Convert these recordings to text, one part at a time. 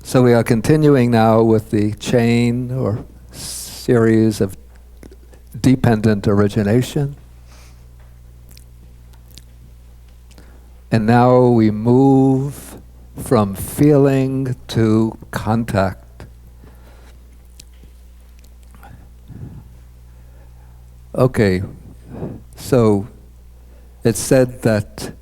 So we are continuing now with the chain or series of dependent origination. And now we move from feeling to contact. Okay, so it's said that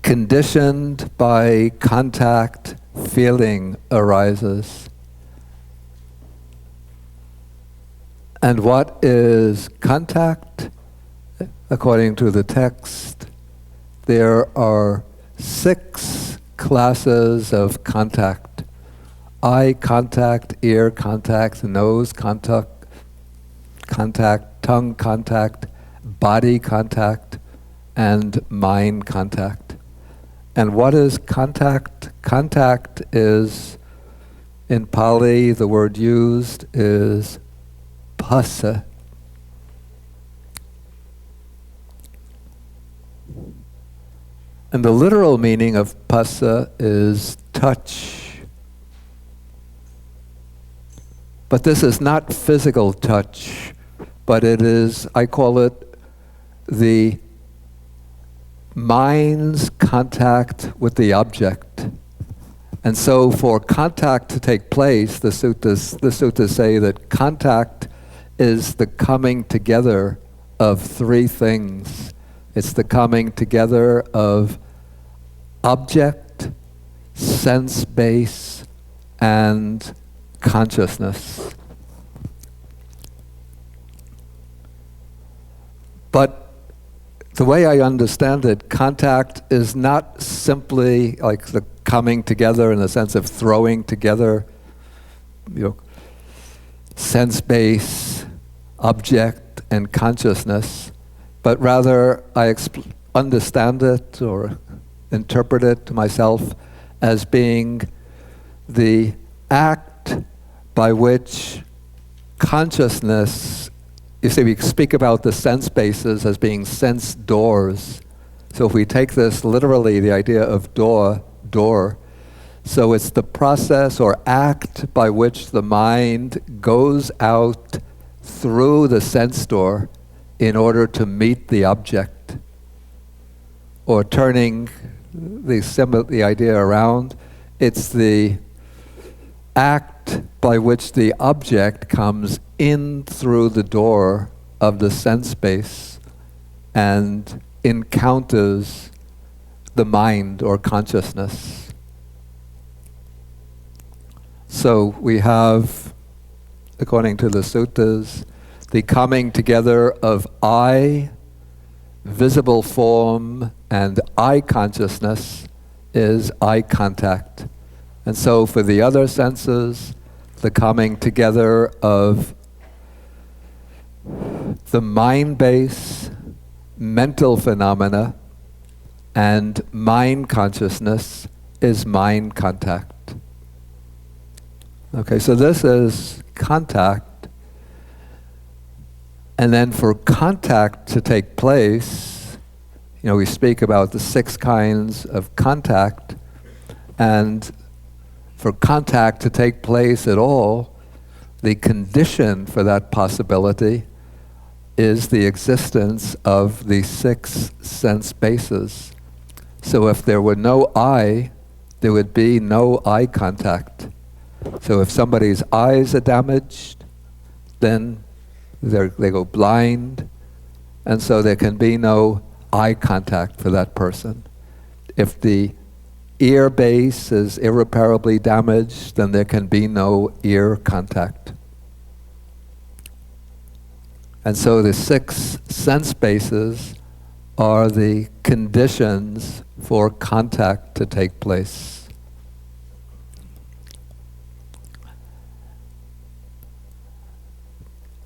conditioned by contact, feeling arises. And what is contact? According to the text, there are 6 classes of contact. Eye contact, ear contact, nose contact, tongue contact, body contact, and mind contact. And what is contact? Contact is, in Pali, the word used is phassa. And the literal meaning of phassa is touch. But this is not physical touch, but it is, I call it, the mind's contact with the object. And so for contact to take place, the suttas say that contact is the coming together of 3 things. It's the coming together of object, sense base, and consciousness. But the way I understand it, contact is not simply like the coming together in the sense of throwing together, sense base, object, and consciousness, but rather I understand it or interpret it to myself as being the act by which consciousness. You see, we speak about the sense bases as being sense doors. So if we take this literally, the idea of door, so it's the process or act by which the mind goes out through the sense door in order to meet the object. Or turning the idea around, it's the act by which the object comes in through the door of the sense space and encounters the mind or consciousness. So we have, according to the suttas, the coming together of I, visible form, and I consciousness is eye contact. And so for the other senses, the coming together of the mind base, mental phenomena, and mind consciousness is mind contact. Okay, so this is contact. And then for contact to take place, we speak about the 6 kinds of contact, and for contact to take place at all, the condition for that possibility is the existence of the 6 sense bases. So if there were no eye, there would be no eye contact. So if somebody's eyes are damaged, then they go blind, and so there can be no eye contact for that person. If the ear base is irreparably damaged, then there can be no ear contact. And so the 6 sense bases are the conditions for contact to take place.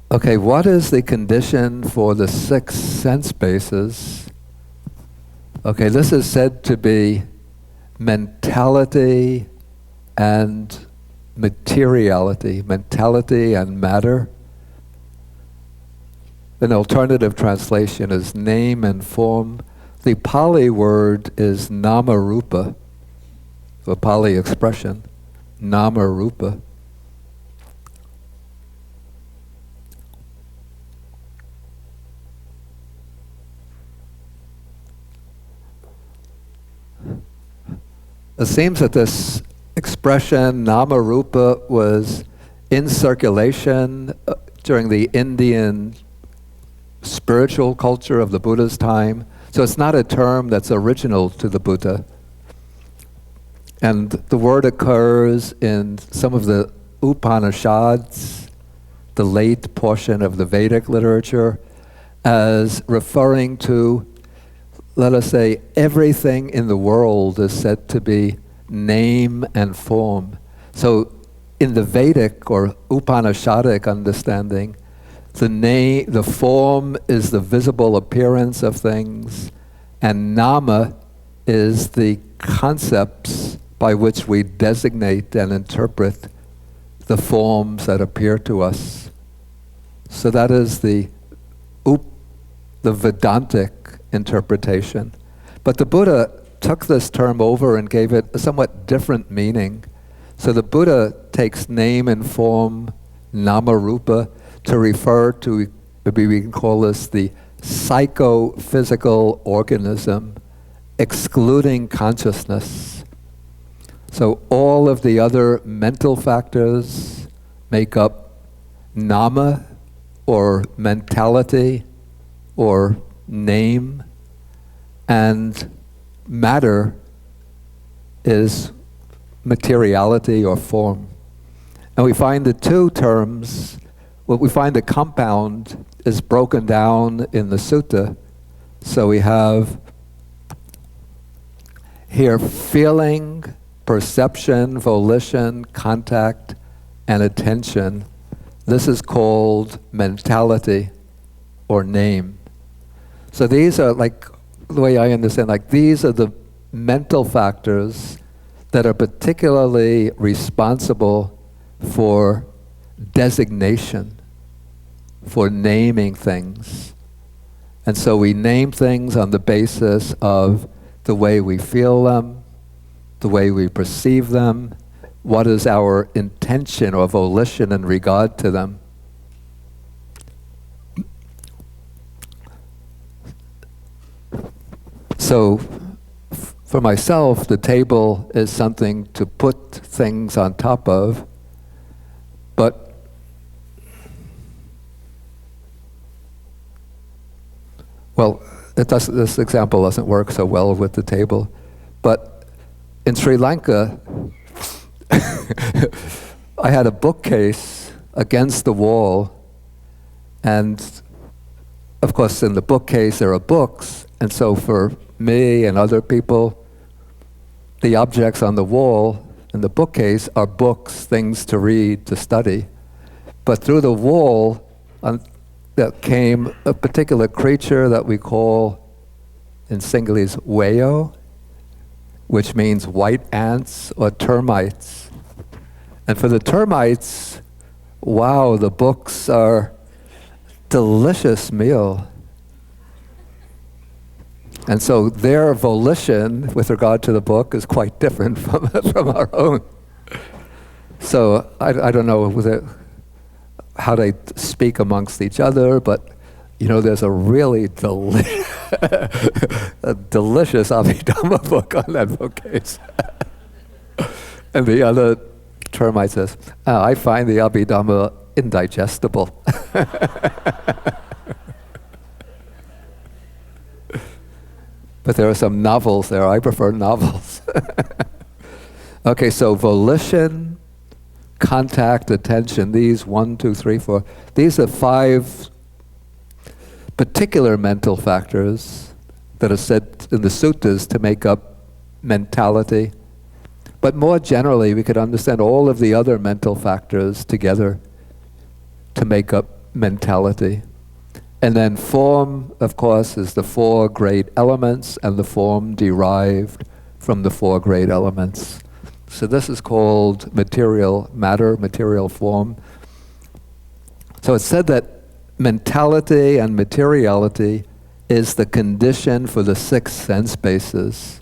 Okay, what is the condition for the 6 sense bases? Okay, this is said to be mentality and materiality, mentality and matter. An alternative translation is name and form. The Pali word is nama rupa. a Pali expression, nama rupa. It seems that this expression, nama rupa, was in circulation during the Indian spiritual culture of the Buddha's time. So it's not a term that's original to the Buddha. And the word occurs in some of the Upanishads, the late portion of the Vedic literature, as referring to, let us say, everything in the world is said to be name and form. So in the Vedic or Upanishadic understanding, the form is the visible appearance of things, and nama is the concepts by which we designate and interpret the forms that appear to us. So that is the Vedantic interpretation. But the Buddha took this term over and gave it a somewhat different meaning. So the Buddha takes name and form, nama rupa, to refer to, maybe we can call this the psychophysical organism, excluding consciousness. So all of the other mental factors make up nama, or mentality, or name, and matter is materiality or form. And we find the two terms, what we find the compound is broken down in the sutta. So we have here feeling, perception, volition, contact, and attention. This is called mentality or name. So these are, like, the way I understand, like, these are the mental factors that are particularly responsible for designation, for naming things. And so we name things on the basis of the way we feel them, the way we perceive them, what is our intention or volition in regard to them. So, for myself, the table is something to put things on top of, but well, this example doesn't work so well with the table, but in Sri Lanka, I had a bookcase against the wall, and of course in the bookcase there are books, and so for me and other people, the objects on the wall in the bookcase are books, things to read, to study. But through the wall that came a particular creature that we call in Sinhalese weo, which means white ants or termites. And for the termites, wow, the books are delicious meal. And so their volition with regard to the book is quite different from our own. So I don't know how they speak amongst each other, but there's a really a delicious Abhidhamma book on that bookcase. And the other termite says, I find the Abhidhamma indigestible. But there are some novels there. I prefer novels. Okay, so volition, contact, attention, these 1, 2, 3, 4, these are 5 particular mental factors that are said in the suttas to make up mentality. But more generally, we could understand all of the other mental factors together to make up mentality. And then form, of course, is the 4 great elements, and the form derived from the 4 great elements. So this is called material matter, material form. So it's said that mentality and materiality is the condition for the 6 sense bases.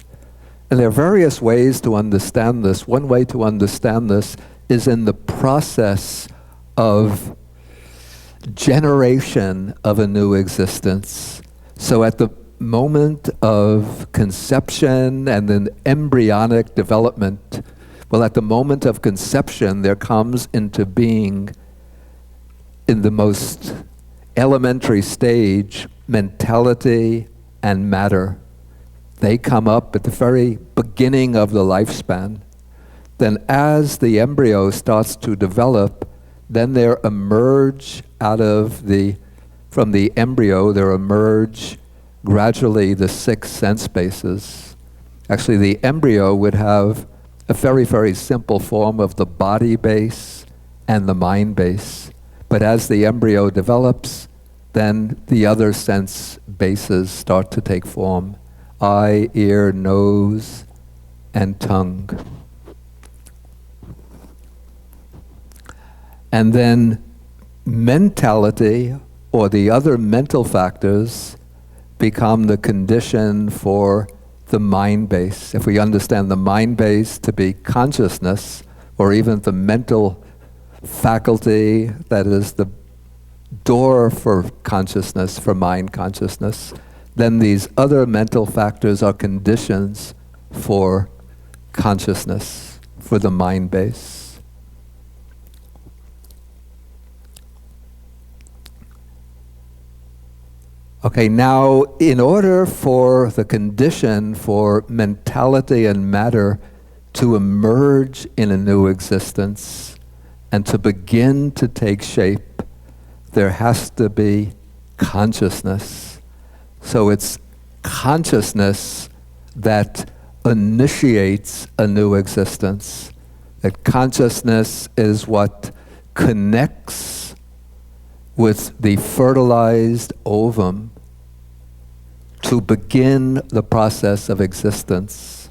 And there are various ways to understand this. One way to understand this is in the process of generation of a new existence. So at the moment of conception and then embryonic development, well, at the moment of conception, there comes into being, in the most elementary stage, mentality and matter. They come up at the very beginning of the lifespan. Then as the embryo starts to develop, then there emerge from the embryo, there emerge gradually the 6 sense bases. Actually, the embryo would have a very, very simple form of the body base and the mind base. But as the embryo develops, then the other sense bases start to take form. Eye, ear, nose, and tongue. And then mentality, or the other mental factors, become the condition for the mind base. If we understand the mind base to be consciousness, or even the mental faculty that is the door for consciousness, for mind consciousness, then these other mental factors are conditions for consciousness, for the mind base. Okay, now in order for the condition for mentality and matter to emerge in a new existence and to begin to take shape, there has to be consciousness. So it's consciousness that initiates a new existence. That consciousness is what connects with the fertilized ovum to begin the process of existence.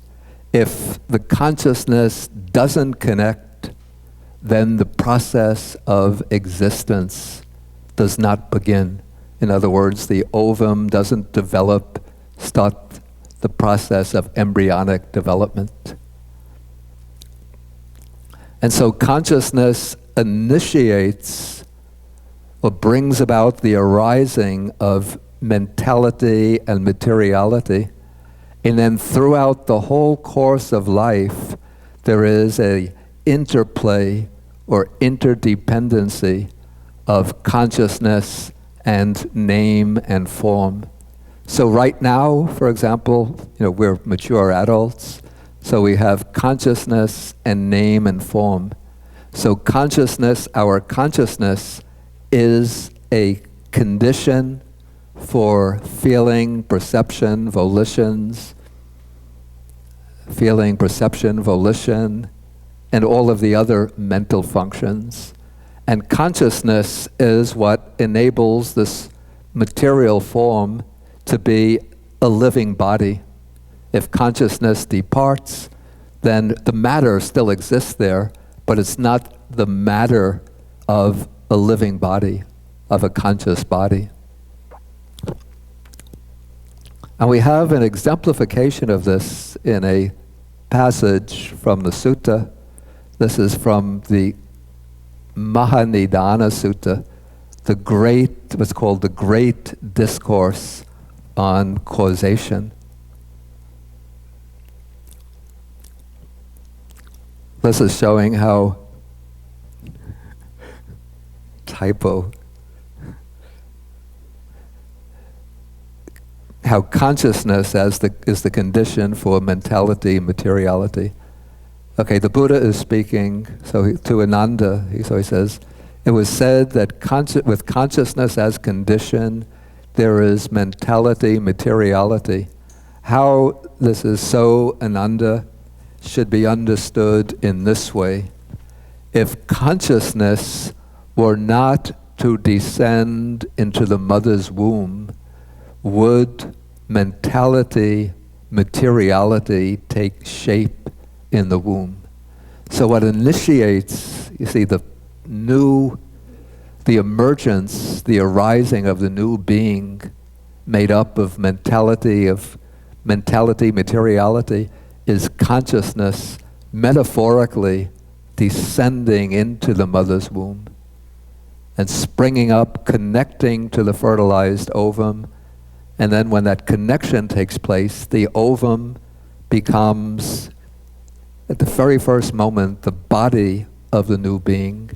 If the consciousness doesn't connect, then the process of existence does not begin. In other words, the ovum doesn't start the process of embryonic development. And so consciousness initiates or brings about the arising of mentality and materiality. And then throughout the whole course of life, there is a interplay or interdependency of consciousness and name and form. So right now, for example, we're mature adults, so we have consciousness and name and form. So consciousness, our consciousness, is a condition for feeling, perception, volitions, and all of the other mental functions. And consciousness is what enables this material form to be a living body. If consciousness departs, then the matter still exists there, but it's not the matter of a living body, of a conscious body. And we have an exemplification of this in a passage from the sutta. This is from the Mahanidana Sutta, what's called the Great Discourse on Causation. This is showing how consciousness is the condition for mentality, materiality. Okay, the Buddha is speaking to Ananda. He says, it was said that with consciousness as condition, there is mentality, materiality. How this is so, Ananda, should be understood in this way. If consciousness were not to descend into the mother's womb, would mentality, materiality take shape in the womb? So what initiates, the emergence, the arising of the new being made up of mentality, materiality, is consciousness metaphorically descending into the mother's womb and springing up, connecting to the fertilized ovum. And then when that connection takes place, the ovum becomes, at the very first moment, the body of the new being.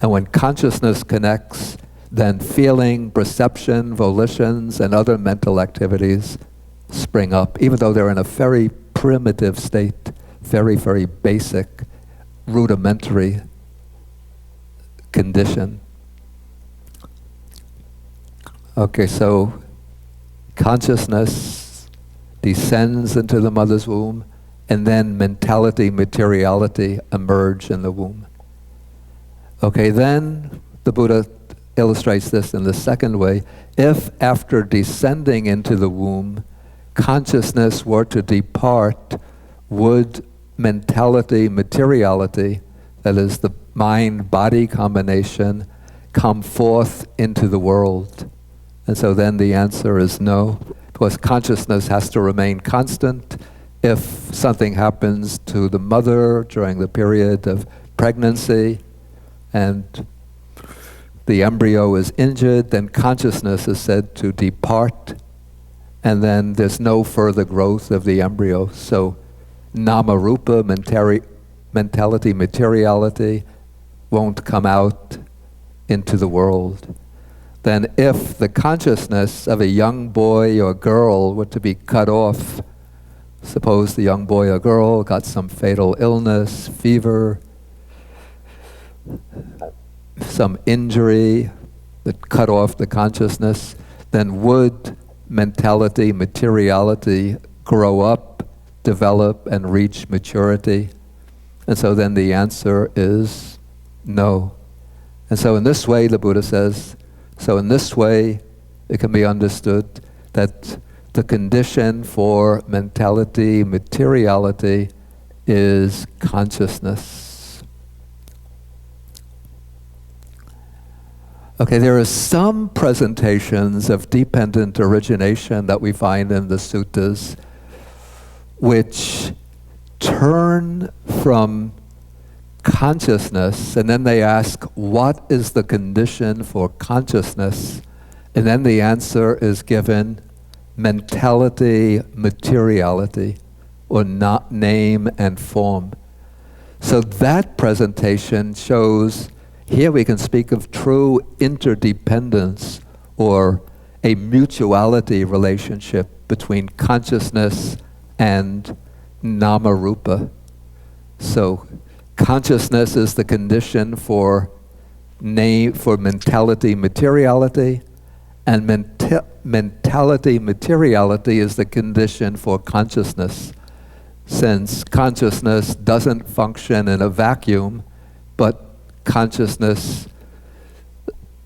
And when consciousness connects, then feeling, perception, volitions, and other mental activities spring up, even though they're in a very primitive state, very, very basic, rudimentary condition. Okay, so consciousness descends into the mother's womb, and then mentality, materiality emerge in the womb. Okay, then the Buddha illustrates this in the second way. If after descending into the womb, consciousness were to depart, would mentality, materiality, that is the mind-body combination, come forth into the world? And so then the answer is no, because consciousness has to remain constant. If something happens to the mother during the period of pregnancy and the embryo is injured, then consciousness is said to depart, and then there's no further growth of the embryo. So nama-rupa, mentality, materiality, won't come out into the world. Then if the consciousness of a young boy or girl were to be cut off, suppose the young boy or girl got some fatal illness, fever, some injury that cut off the consciousness, then would mentality, materiality grow up, develop, and reach maturity? And so then the answer is no. And so in this way, the Buddha says, so in this way, it can be understood that the condition for mentality, materiality, is consciousness. Okay, there are some presentations of dependent origination that we find in the suttas which turn from consciousness, and then they ask, what is the condition for consciousness? And then the answer is given, mentality, materiality, or not name and form. So that presentation shows, here we can speak of true interdependence, or a mutuality relationship between consciousness and nama-rupa. So consciousness is the condition for mentality, materiality, and mentality, materiality is the condition for consciousness, since consciousness doesn't function in a vacuum, but consciousness,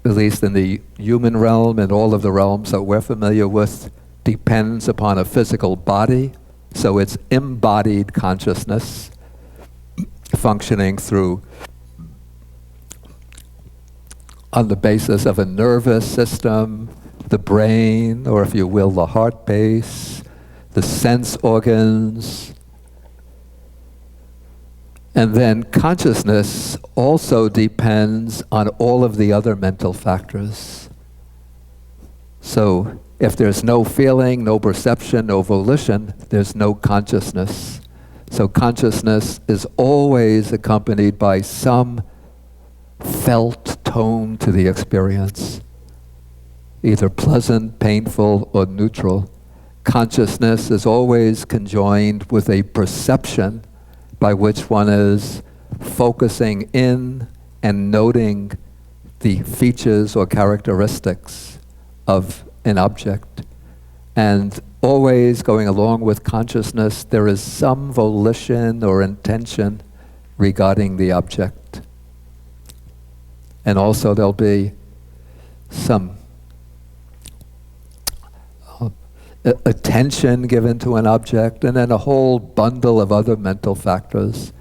at least in the human realm and all of the realms that we're familiar with, depends upon a physical body. So it's embodied consciousness functioning through, on the basis of a nervous system, the brain, or if you will, the heart base, the sense organs. And then consciousness also depends on all of the other mental factors. So if there's no feeling, no perception, no volition, there's no consciousness. So consciousness is always accompanied by some felt tone to the experience, either pleasant, painful, or neutral. Consciousness is always conjoined with a perception by which one is focusing in and noting the features or characteristics of an object. And always going along with consciousness, there is some volition or intention regarding the object. And also there'll be some attention given to an object, and then a whole bundle of other mental factors.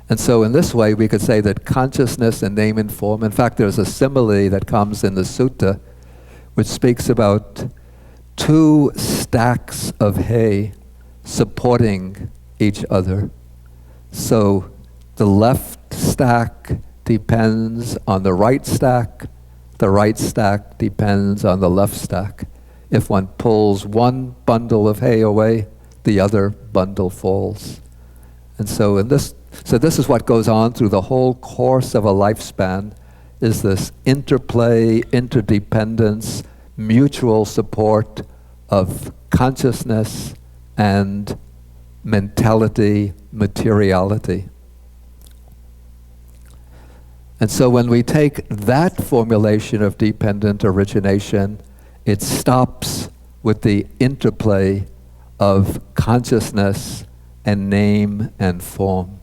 And so in this way, we could say that consciousness and name and form, in fact, there's a simile that comes in the sutta, which speaks about two stacks of hay supporting each other. So the left stack depends on the right stack stack depends on the left stack. If one pulls one bundle of hay away, the other bundle falls. And so this is what goes on through the whole course of a lifespan, is this interplay, interdependence, mutual support of consciousness and mentality, materiality. And so when we take that formulation of dependent origination, it stops with the interplay of consciousness and name and form.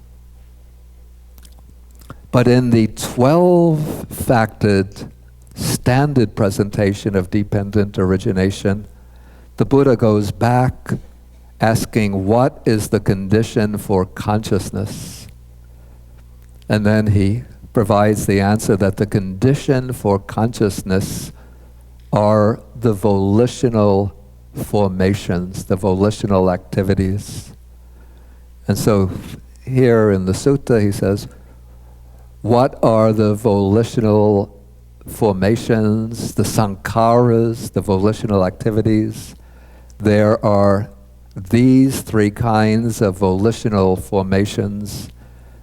But in the 12-factored standard presentation of dependent origination, the Buddha goes back asking, what is the condition for consciousness? And then he provides the answer that the condition for consciousness are the volitional formations, the volitional activities. And so here in the sutta he says, what are the volitional formations, the sankharas, the volitional activities? There are these three kinds of volitional formations.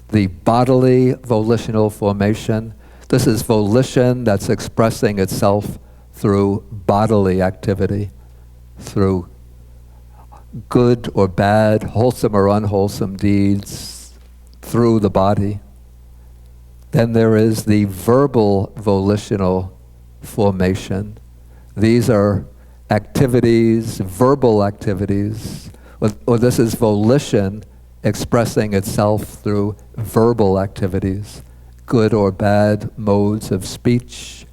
The bodily volitional formation, this is volition that's expressing itself through bodily activity, through good or bad, wholesome or unwholesome deeds through the body. Then there is the verbal volitional formation. These are activities, verbal activities, or this is volition expressing itself through verbal activities, good or bad modes of speech.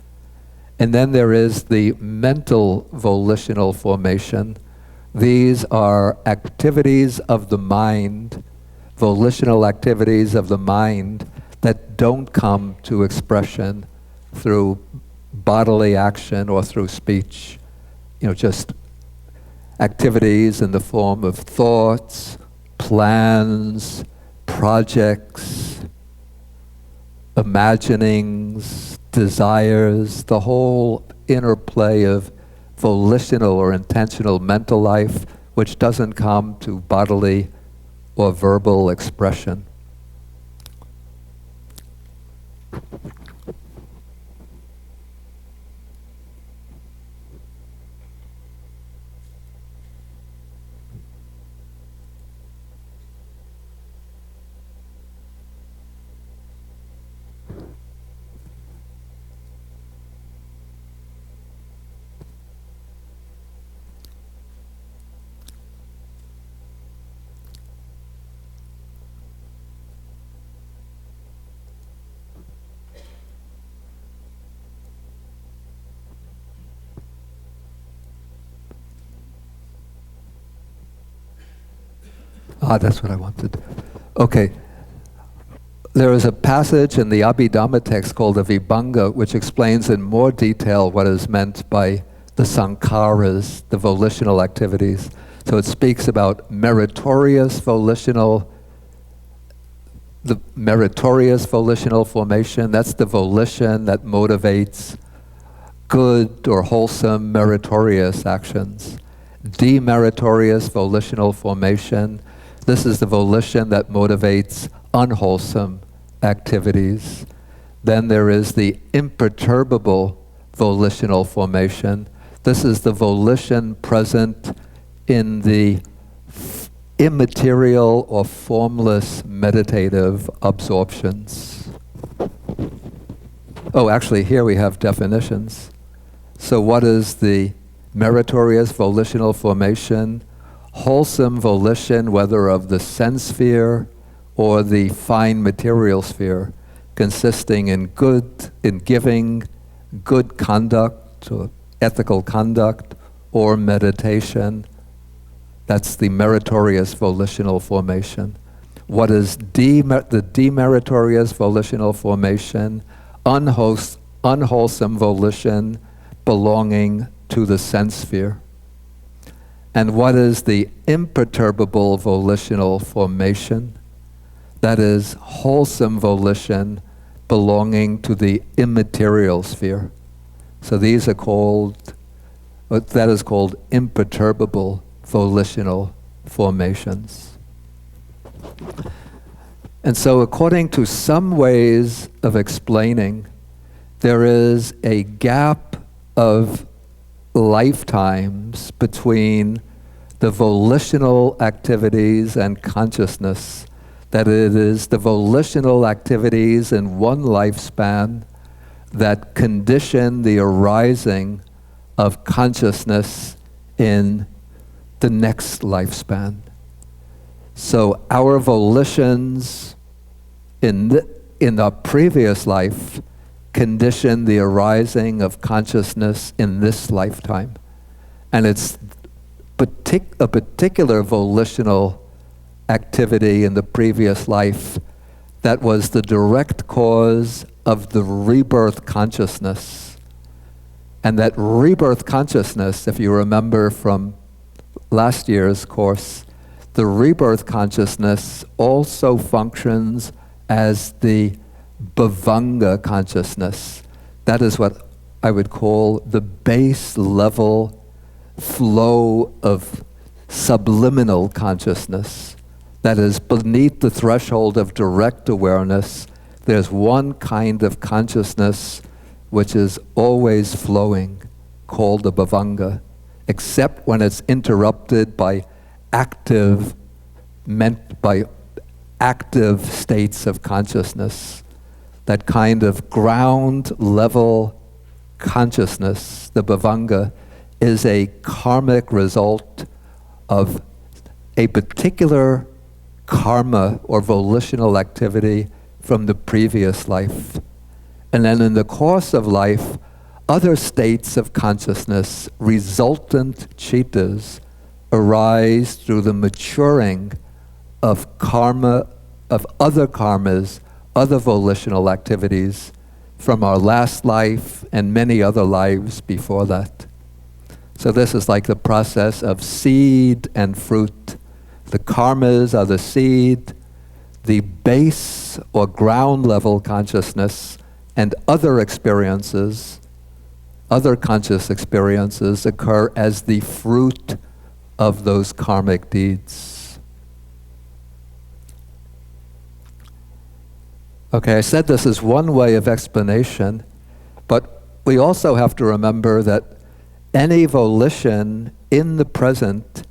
And then there is the mental volitional formation. These are activities of the mind, volitional activities of the mind that don't come to expression through bodily action or through speech. Just activities in the form of thoughts, plans, projects, imaginings, desires, the whole interplay of volitional or intentional mental life which doesn't come to bodily or verbal expression. That's what I wanted. Okay. There is a passage in the Abhidhamma text called the Vibhanga, which explains in more detail what is meant by the sankharas, the volitional activities. So it speaks about the meritorious volitional formation. That's the volition that motivates good or wholesome meritorious actions. Demeritorious volitional formation. This is the volition that motivates unwholesome activities. Then there is the imperturbable volitional formation. This is the volition present in the immaterial or formless meditative absorptions. Oh, actually, here we have definitions. So what is the meritorious volitional formation? Wholesome volition, whether of the sense sphere or the fine material sphere, consisting in giving, good conduct, or ethical conduct, or meditation. That's the meritorious volitional formation. What is the demeritorious volitional formation? Unwholesome volition belonging to the sense sphere. And what is the imperturbable volitional formation? That is wholesome volition belonging to the immaterial sphere. So these are called, that is called imperturbable volitional formations. And so according to some ways of explaining, there is a gap of lifetimes between the volitional activities and consciousness, that it is the volitional activities in one lifespan that condition the arising of consciousness in the next lifespan. So our volitions in the previous life condition the arising of consciousness in this lifetime. And it's a particular volitional activity in the previous life that was the direct cause of the rebirth consciousness. And that rebirth consciousness, if you remember from last year's course, the rebirth consciousness also functions as the Bhavanga consciousness. That is what I would call the base level flow of subliminal consciousness. That is, beneath the threshold of direct awareness, there's one kind of consciousness which is always flowing, called the Bhavanga, except when it's interrupted by active states of consciousness. That kind of ground level consciousness, the Bhavanga, is a karmic result of a particular karma or volitional activity from the previous life. And then in the course of life, other states of consciousness, resultant chittas, arise through the maturing of karma, of other karmas, other volitional activities from our last life and many other lives before that. So this is like the process of seed and fruit. The karmas are the seed, the base or ground level consciousness and other experiences, other conscious experiences occur as the fruit of those karmic deeds. Okay, I said this is one way of explanation, but we also have to remember that any volition in the present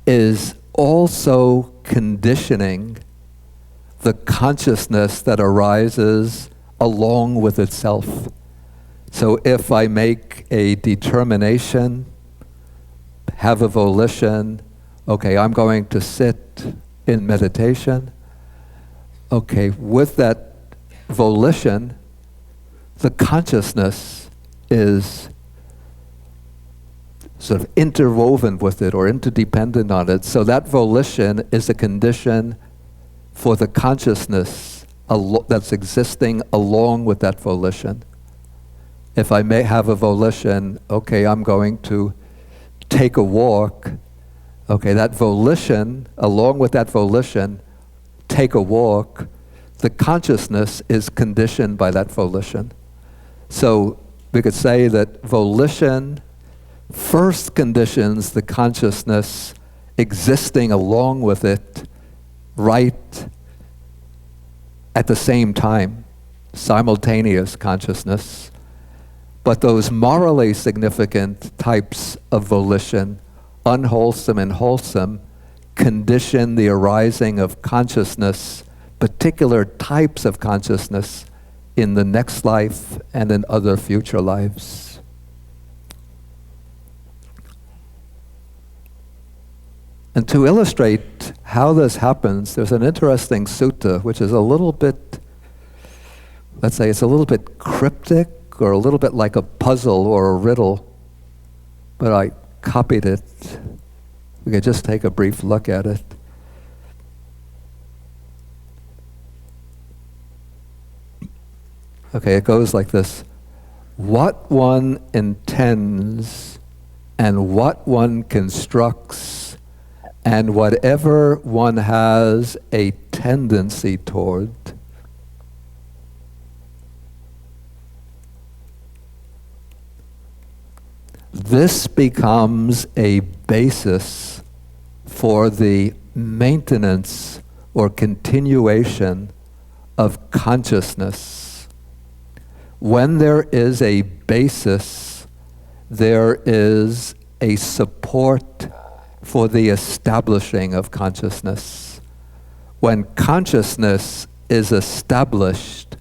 is also conditioning the consciousness that arises along with itself. So if I make a determination, have a volition, okay, I'm going to sit in meditation. Okay, with that volition, the consciousness is sort of interwoven with it or interdependent on it. So that volition is a condition for the consciousness that's existing along with that volition. If I may have a volition, okay, I'm going to take a walk. Okay, that volition, along with that volition, take a walk, the consciousness is conditioned by that volition. So we could say that volition first conditions the consciousness existing along with it right at the same time, simultaneous consciousness. But those morally significant types of volition, unwholesome and wholesome, condition the arising of consciousness, particular types of consciousness in the next life and in other future lives. And to illustrate how this happens, there's an interesting sutta which is a little bit, let's say it's a little bit cryptic or a little bit like a puzzle or a riddle, but I copied it. We could just take a brief look at it. Okay, it goes like this. What one intends and what one constructs and whatever one has a tendency toward, this becomes a basis for the maintenance or continuation of consciousness. When there is a basis, there is a support for the establishing of consciousness. When consciousness is established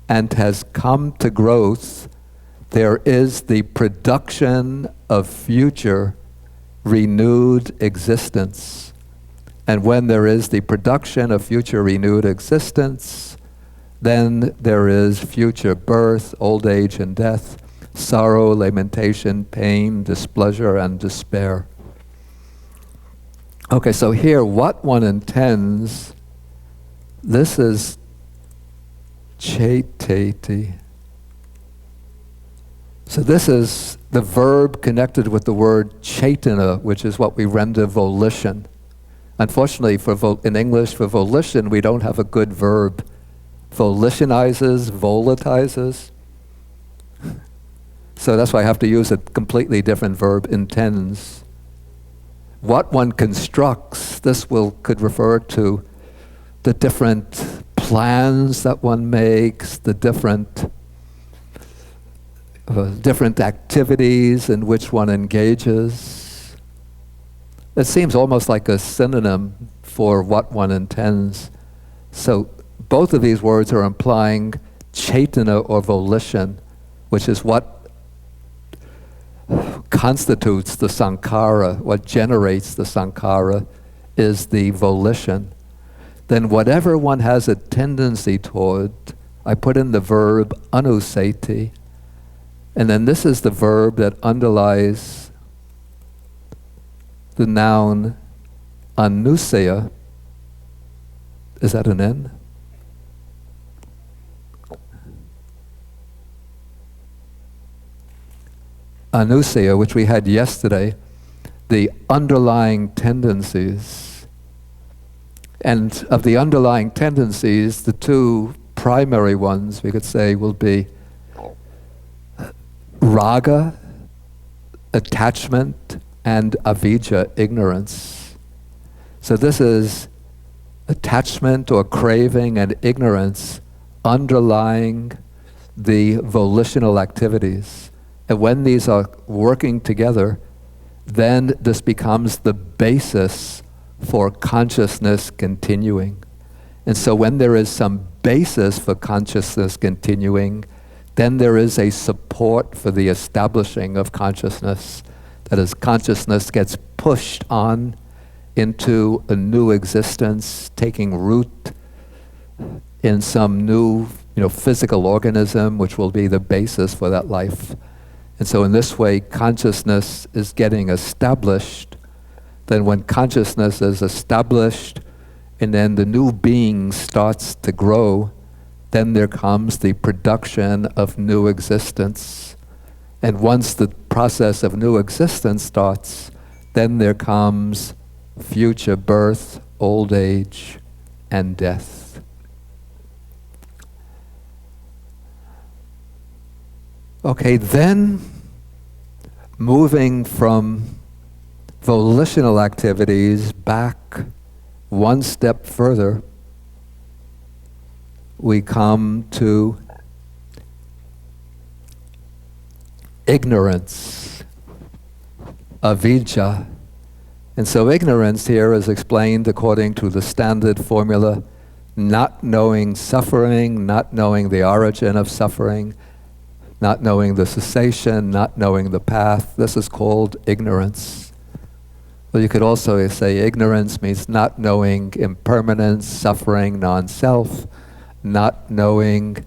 and has come to growth, there is the production of future renewed existence. And when there is the production of future renewed existence, then there is future birth, old age and death, sorrow, lamentation, pain, displeasure, and despair. Okay, so here, what one intends, this is cheteti. So this is the verb connected with the word chetana, which is what we render volition. Unfortunately, in English, for volition, we don't have a good verb. Volitionizes, volatilizes. So that's why I have to use a completely different verb, intends. What one constructs, this could refer to the different plans that one makes, the different activities in which one engages. It seems almost like a synonym for what one intends. So both of these words are implying chetana or volition, which is what constitutes the sankhara, what generates the sankhara is the volition. Then whatever one has a tendency toward, I put in the verb anuseti, and then this is the verb that underlies the noun anusaya. Is that an N? Anusaya, which we had yesterday, the underlying tendencies. And of the underlying tendencies, the two primary ones, we could say, will be raga, attachment, and avijja, ignorance. So this is attachment or craving and ignorance underlying the volitional activities. And when these are working together, then this becomes the basis for consciousness continuing. And so when there is some basis for consciousness continuing, then there is a support for the establishing of consciousness. That is, consciousness gets pushed on into a new existence, taking root in some new, physical organism, which will be the basis for that life. And so in this way, consciousness is getting established. Then when consciousness is established, and then the new being starts to grow, then there comes the production of new existence. And once the process of new existence starts, then there comes future birth, old age, and death. Okay, then moving from volitional activities back one step further, we come to ignorance, avijja. And so ignorance here is explained according to the standard formula: not knowing suffering, not knowing the origin of suffering, not knowing the cessation, not knowing the path. This is called ignorance. Well, you could also say ignorance means not knowing impermanence, suffering, non-self, not knowing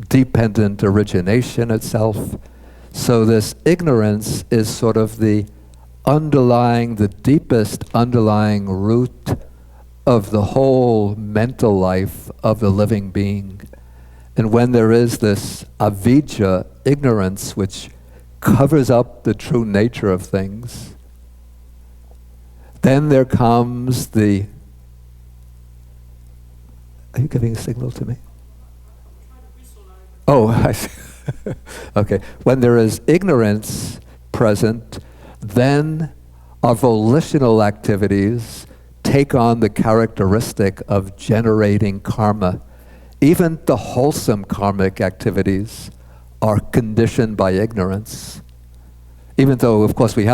dependent origination itself. So this ignorance is sort of the deepest underlying root of the whole mental life of the living being. And when there is this avijja, ignorance, which covers up the true nature of things. Then there comes the... Are you giving a signal to me? Oh, I see. Okay. When there is ignorance present, then our volitional activities take on the characteristic of generating karma. Even the wholesome karmic activities are conditioned by ignorance. Even though, of course, we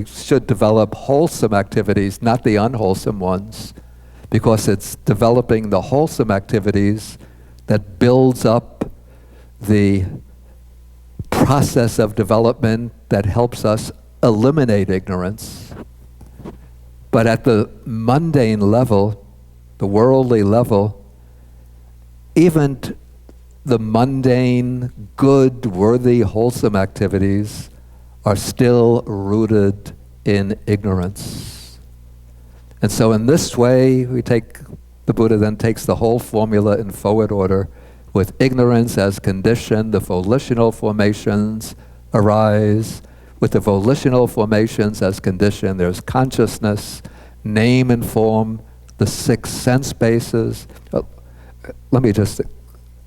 should develop wholesome activities, not the unwholesome ones, because it's developing the wholesome activities that builds up the process of development that helps us eliminate ignorance. But at the mundane level, the worldly level, even the mundane, good, worthy, wholesome activities are still rooted in ignorance. And so in this way, the Buddha then takes the whole formula in forward order. With ignorance as condition, the volitional formations arise. With the volitional formations as condition, there's consciousness, name and form, the 6 sense bases. Let me just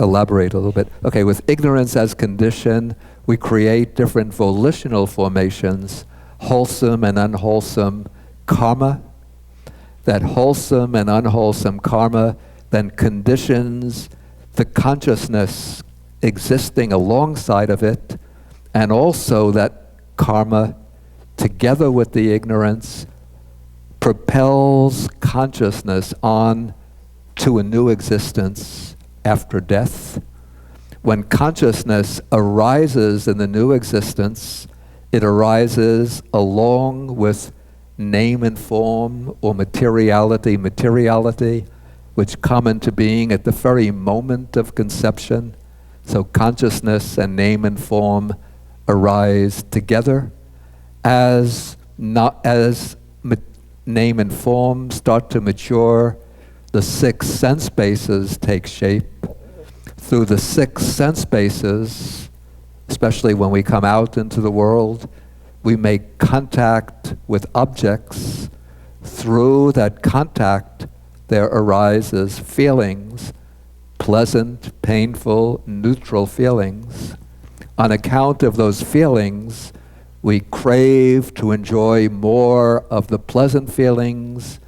elaborate a little bit. Okay, with ignorance as condition, we create different volitional formations, wholesome and unwholesome karma. That wholesome and unwholesome karma then conditions the consciousness existing alongside of it, and also that karma, together with the ignorance, propels consciousness on to a new existence after death. When consciousness arises in the new existence, it arises along with name and form, or materiality, which come into being at the very moment of conception. So consciousness and name and form arise together. As name and form start to mature, the 6 sense bases take shape. Through the 6 sense bases, especially when we come out into the world, we make contact with objects. Through that contact, there arises feelings, pleasant, painful, neutral feelings. On account of those feelings, we crave to enjoy more of the pleasant feelings.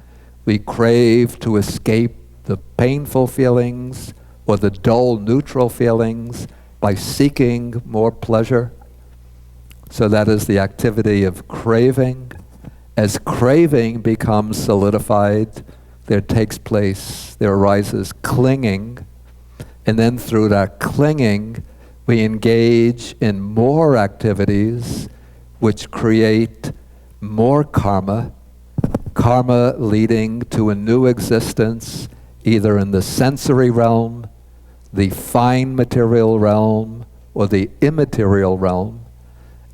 We crave to escape the painful feelings or the dull, neutral feelings by seeking more pleasure. So that is the activity of craving. As craving becomes solidified, there arises clinging, and then through that clinging, we engage in more activities which create more karma leading to a new existence, either in the sensory realm, the fine material realm, or the immaterial realm.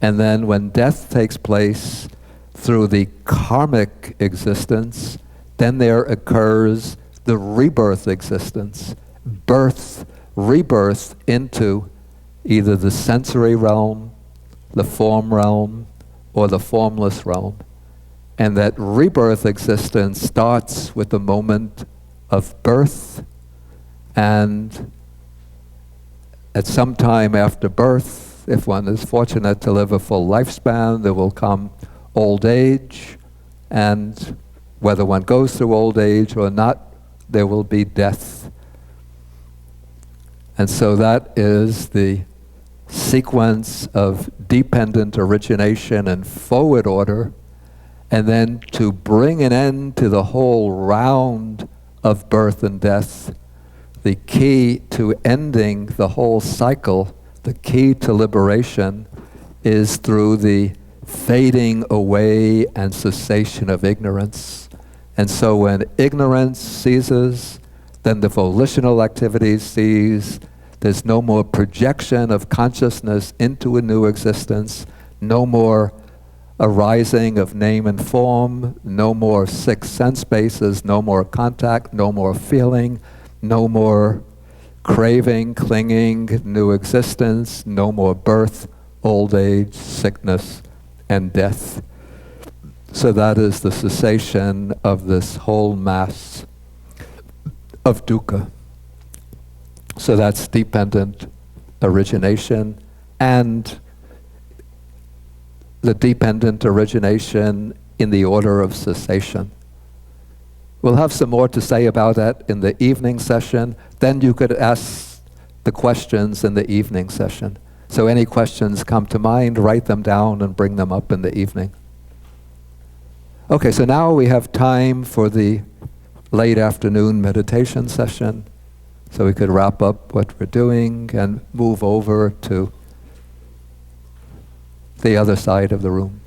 And then when death takes place through the karmic existence, then there occurs the rebirth existence, rebirth into either the sensory realm, the form realm, or the formless realm. And that rebirth existence starts with the moment of birth, and at some time after birth, if one is fortunate to live a full lifespan, there will come old age, and whether one goes through old age or not, there will be death. And so that is the sequence of dependent origination and forward order. And then to bring an end to the whole round of birth and death, the key to ending the whole cycle, the key to liberation, is through the fading away and cessation of ignorance. And so when ignorance ceases, then the volitional activity cease. There's no more projection of consciousness into a new existence, no more arising of name and form, no more 6 sense bases, no more contact, no more feeling, no more craving, clinging, new existence, no more birth old age, sickness, and death. So that is the cessation of this whole mass of dukkha. So that's dependent origination, and the dependent origination in the order of cessation. We'll have some more to say about that in the evening session. Then you could ask the questions in the evening session. So any questions come to mind, write them down and bring them up in the evening. Okay, so now we have time for the late afternoon meditation session. So we could wrap up what we're doing and move over to the other side of the room.